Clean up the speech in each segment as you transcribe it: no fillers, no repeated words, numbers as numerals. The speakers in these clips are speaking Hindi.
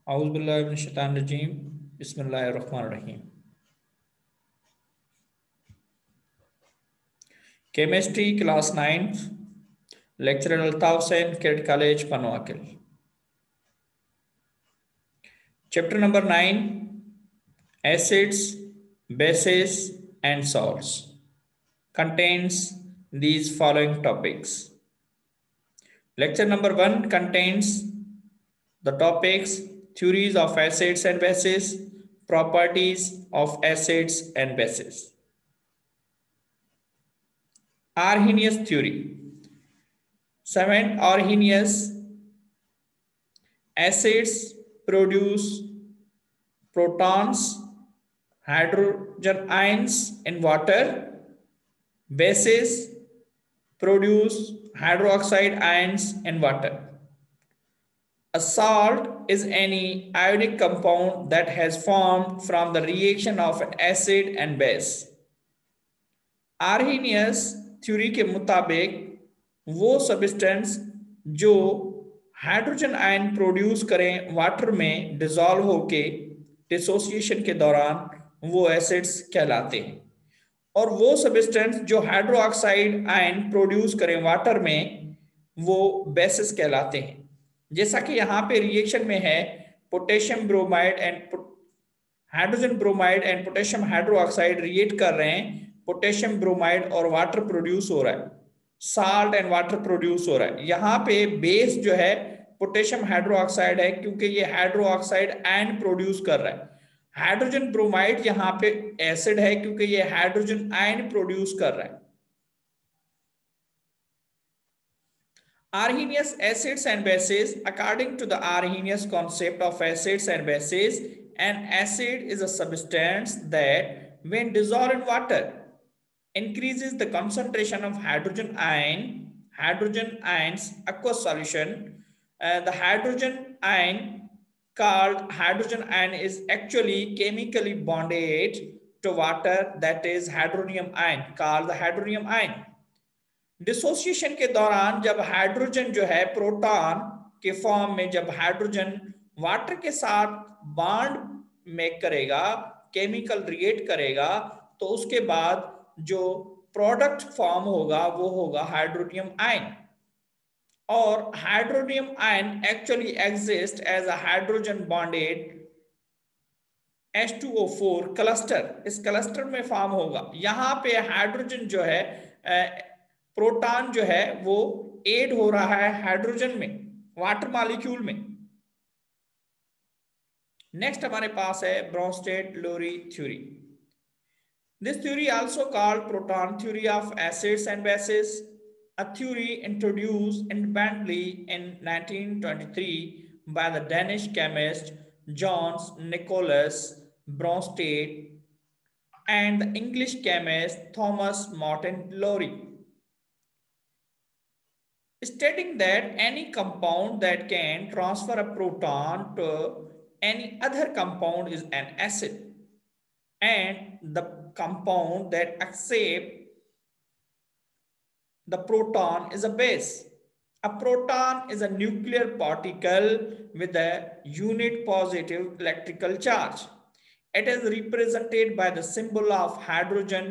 औज़ुबिल्लाहिमिनश्शैतानिर्रजीम बिस्मिल्लाहिर्रहमानिर्रहीम। Chemistry class 9 lecturer Altaf Hussain cadet college Panwakil. Chapter number 9 acids, bases and salts contains these following topics. Lecture number 1 contains the topics theories of acids and bases, properties of acids and bases. Arrhenius theory. Cement Arrhenius acids produce protons, hydrogen ions in water. Bases produce hydroxide ions in water. A salt is any ionic compound that has formed from the reaction of an acid and base. Arrhenius theory के मुताबिक वो सब्सटेंस जो हाइड्रोजन आयन प्रोड्यूस करें वाटर में डिसॉल्व होके डिसोसिएशन के दौरान वो एसिड्स कहलाते हैं, और वो सब्सटेंस जो हाइड्रोक्साइड आयन प्रोड्यूस करें वाटर में वो बेसिस कहलाते हैं। जैसा कि यहाँ पे रिएक्शन में है potassium bromide and hydrogen bromide and potassium hydroxide react कर रहे हैं, पोटेशियम ब्रोमाइड और वाटर प्रोड्यूस हो रहा है, साल्ट एंड वाटर प्रोड्यूस हो रहा है। यहाँ पे बेस जो है पोटेशियम हाइड्रोक्साइड है क्योंकि ये हाइड्रोक्साइड आयन प्रोड्यूस कर रहा है। हाइड्रोजन ब्रोमाइड यहाँ पे एसिड है क्योंकि ये हाइड्रोजन आयन प्रोड्यूस कर रहा है। Arrhenius acids and bases. According to the Arrhenius concept of acids and bases, an acid is a substance that when dissolved in water increases the concentration of hydrogen ions aqueous solution. The hydrogen ion called hydrogen ion is actually chemically bonded to water, that is hydronium ion called the hydronium ion. Dissociation के दौरान जब हाइड्रोजन जो है प्रोटॉन के फॉर्म में जब हाइड्रोजन वाटर के साथ बॉन्ड मेक करेगा, केमिकल रिएक्ट करेगा, तो उसके बाद जो प्रोडक्ट फॉर्म होगा वो होगा हाइड्रोनियम आयन। और hydronium ion actually exist as a hydrogen bonded H2O4 cluster, इस क्लस्टर में फॉर्म होगा। यहाँ पे हाइड्रोजन जो है प्रोटॉन जो है वो एड हो रहा है हाइड्रोजन में, वाटर मॉलिक्यूल में। नेक्स्ट हमारे पास है Bronsted Lowry theory. This theory also called proton theory of acids and bases, a theory introduced independently in 1923 by the Danish chemist Johannes Nicholas Bronsted and the English chemist Thomas Martin Lowry, stating that any compound that can transfer a proton to any other compound is an acid, and the compound that accepts the proton is a base. A proton is a nuclear particle with a unit positive electrical charge. It is represented by the symbol of hydrogen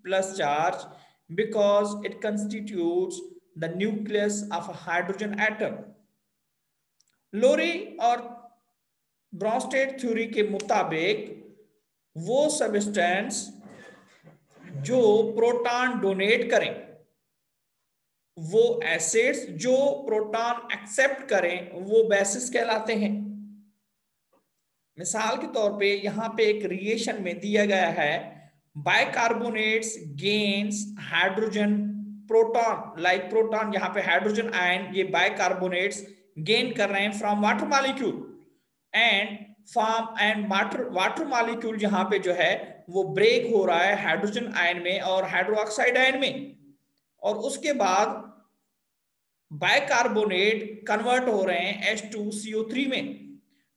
plus charge because it constitutes the nucleus of a hydrogen atom. लोरी और ब्रोंस्टेड थ्योरी के मुताबिक वो सब्सटेंस जो प्रोटॉन डोनेट करें, वो एसिड्स जो प्रोटॉन एक्सेप्ट करें वो बेसिस कहलाते हैं। मिसाल के तौर पे यहाँ पे एक रिएक्शन में दिया गया है bicarbonates gains hydrogen proton, like proton यहाँ पे हाइड्रोजन आयन ये बाइकार्बोनेट्स गेन कर रहे हैं from water molecule and water molecule यहाँ पे जो है वो ब्रेक हो रहा है हाइड्रोजन आयन में और हाइड्रोक्साइड आयन में, और उसके बाद बाइकार्बोनेट कन्वर्ट हो रहे हैं H2CO3 में।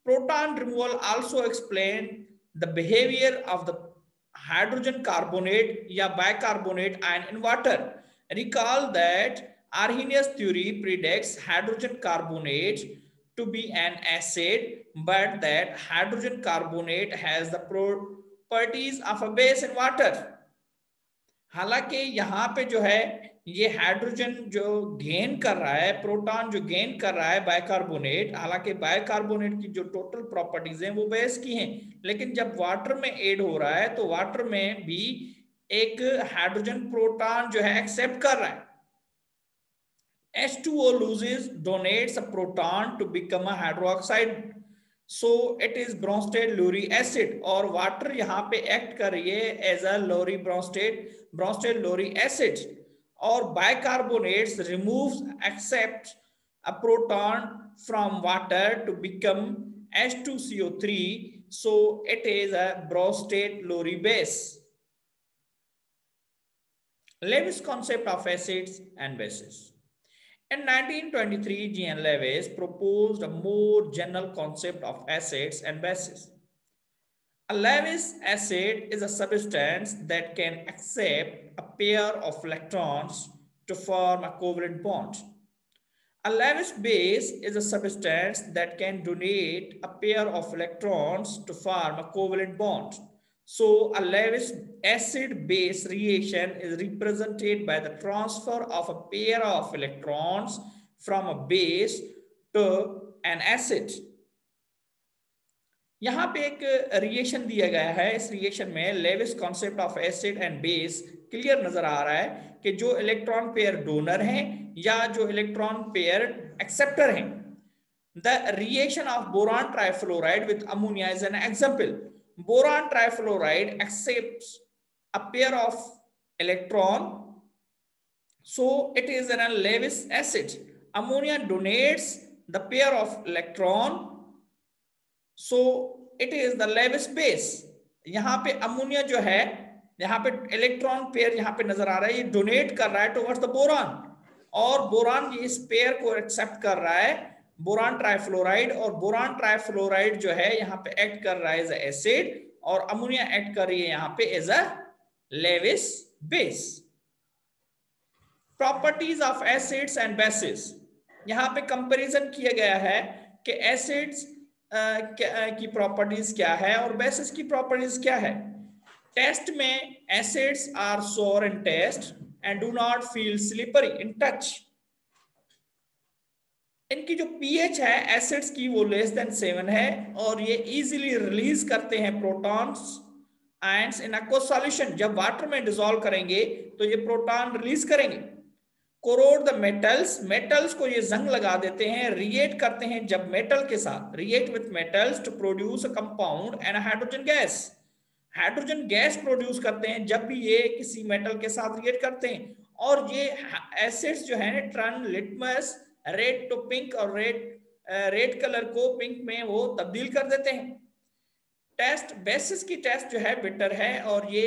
Proton removal also explain the behaviour of the hydrogen carbonate या bicarbonate ion in water. Recall that Arrhenius theory predicts hydrogen carbonate to be an acid, but that hydrogen carbonate has the properties of a base in water. हालांकि यहाँ पे जो है ये हाइड्रोजन जो गेन कर रहा है, प्रोटॉन जो गेन कर रहा है बाइकार्बोनेट, हालांकि बाइकार्बोनेट की जो टोटल प्रॉपर्टीज हैं वो बेस की हैं, लेकिन जब वाटर में ऐड हो रहा है तो वाटर में भी एक हाइड्रोजन प्रोटॉन जो है एक्सेप्ट कर रहा है. H2O loses, donates a proton to become a hydroxide, so it is Bronsted-Lowry acid. और वाटर यहाँ पे एक्ट कर रही है as a Lowry Bronsted-Lowry acid. और bicarbonate removes, accepts a proton from water to become H2CO3, so it is a Bronsted-Lowry base. Lewis concept of acids and bases. In 1923, Jean Lewis proposed a more general concept of acids and bases. A Lewis acid is a substance that can accept a pair of electrons to form a covalent bond. A Lewis base is a substance that can donate a pair of electrons to form a covalent bond. So a Lewis acid-base reaction is represented by the transfer of a pair of electrons from a base to an acid. यहाँ पे एक रिएक्शन दिया गया है. इस रिएक्शन में Lewis concept of acid and base clear नजर आ रहा है कि जो इलेक्ट्रॉन पेयर डोनर हैं या जो इलेक्ट्रॉन पेयर एक्सेप्टर हैं. The reaction of boron trifluoride with ammonia is an example. Boron trifluoride accepts a pair of electron, so it is an Lewis acid. Ammonia donates the pair of electron, so it is the Lewis base. यहाँ पे अमोनिया जो है, यहाँ पे इलेक्ट्रॉन पेयर यहाँ पे नजर आ रहा है, ये डोनेट कर रहा है टुवर्ड्स द बोरान, और बोरान इस पेयर को एक्सेप्ट कर रहा है, बोरान ट्राइफ्लोराइड. और बोरान ट्राइफ्लोराइड जो है यहाँ पे एक्ट कर रहा है एज एसिड, और अमोनिया एक्ट कर रही है यहाँ पे as a Lewis base. Properties of acids and bases. यहाँ पे कंपैरिजन किया गया है कि एसिड्स की प्रॉपर्टीज क्या है और बेसिस की प्रॉपर्टीज क्या है. टेस्ट में acids are sour in taste and do not feel slippery in touch. इनकी जो पीएच है एसिड्स की वो लेस देन 7 है, और ये इजीली रिलीज करते हैं protons ions in aqueous solution. जब वाटर में डिसॉल्व करेंगे तो ये प्रोटॉन रिलीज करेंगे. Corrode the metals. मेटल्स को ये जंग लगा देते हैं, रिएक्ट करते हैं जब मेटल के साथ, react with metals to produce a compound and hydrogen gas. Hydrogen gas produce करते हैं जब भी ये किसी मेटल के साथ रिएक्ट करते हैं. और ये एसिड्स जो है turn litmus red to pink, और रेड कलर को पिंक में वो तब्दील कर देते हैं. टेस्ट बेसिस की टेस्ट जो है बिटर है, और ये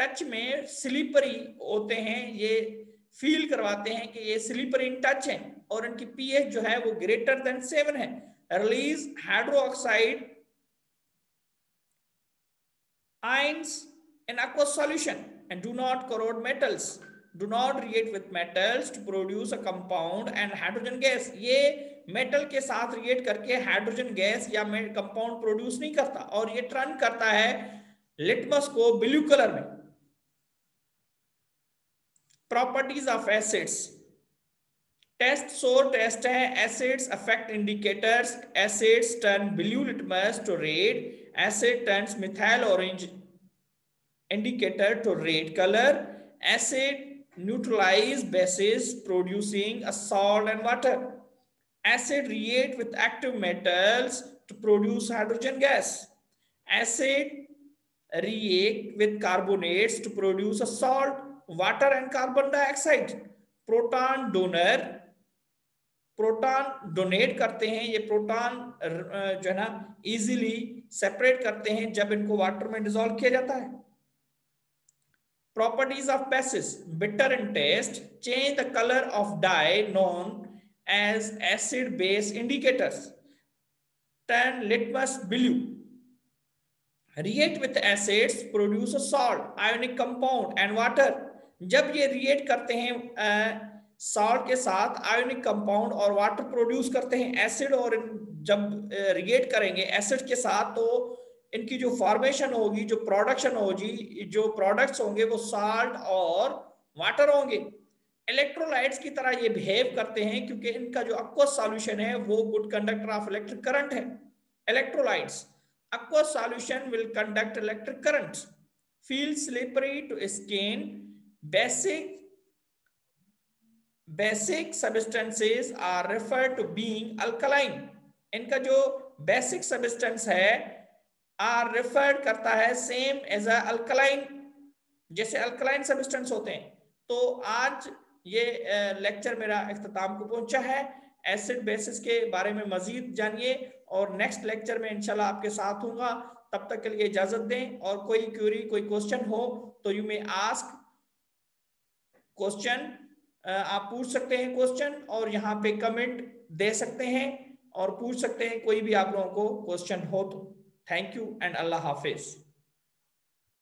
टच में स्लिपरी होते हैं, ये फील करवाते हैं कि ये स्लिपरी इन टच हैं, और इनकी पीएच जो है वो ग्रेटर देन 7 है. Release hydroxide ions in aqueous solution and do not corrode metals, do not react with metals to produce a compound and hydrogen gas. ये मेटल के साथ रिएक्ट करके हाइड्रोजन गैस या कंपाउंड प्रोड्यूस नहीं करता, और ये टर्न करता है लिटमस को ब्लू कलर में. Properties of acids. Taste sour taste है. Acids affect indicators. Acids turn blue litmus to red. Acid turns methyl orange indicator to red color. Acid neutralize bases producing a salt and water. Acid react with active metals to produce hydrogen gas. Acid react with carbonates to produce a salt, water and carbon dioxide. Proton donor. Proton donate करते हैं, ये प्रोटॉन जो है ना इजीली सेपरेट करते हैं जब इनको वाटर में डिसॉल्व किया जाता है. Properties of bases. Bitter in taste. Change the colour of dye known as acid base indicators. Turn litmus blue. React with acids produce a salt, ionic compound and water. जब ये रिएक्ट करते हैं सॉल्ट के साथ, आयोनिक कंपाउंड और वाटर प्रोड्यूस करते हैं. एसिड और जब रिएक्ट करेंगे एसिड के साथ तो इनकी जो फॉर्मेशन होगी, जो प्रोडक्शन होगी, जो प्रोडक्ट्स होंगे वो साल्ट और वाटर होंगे। इलेक्ट्रोलाइट्स की तरह ये बिहेव करते हैं क्योंकि इनका जो aqueous सॉल्यूशन है वो good conductor of electric current है। Electrolytes aqueous solution will conduct electric currents, feel slippery to skin, basic substances are referred to being alkaline। इनका जो बेसिक सब्सटेंस है आर रेफर्ड करता है सेम एज अ अल्कलाइन, जैसे अल्कलाइन सब्सटेंस होते हैं। तो आज ये लेक्चर मेरा इख्तिताम को पहुंचा है। एसिड बेसिस के बारे में मजीद जानिए और नेक्स्ट लेक्चर में इंशाल्लाह आपके साथ हूँगा। तब तक के लिए इजाजत दें, और कोई क्वेरी, कोई क्वेश्चन हो तो यू मे आस्क क्वेश्चन, आप पूछ सकते हैं क्वेश्चन, और यहाँ पे कमेंट दे सकते हैं और पूछ सकते हैं कोई भी आप लोगों को क्वेश्चन हो तो। Thank you and Allah Hafiz.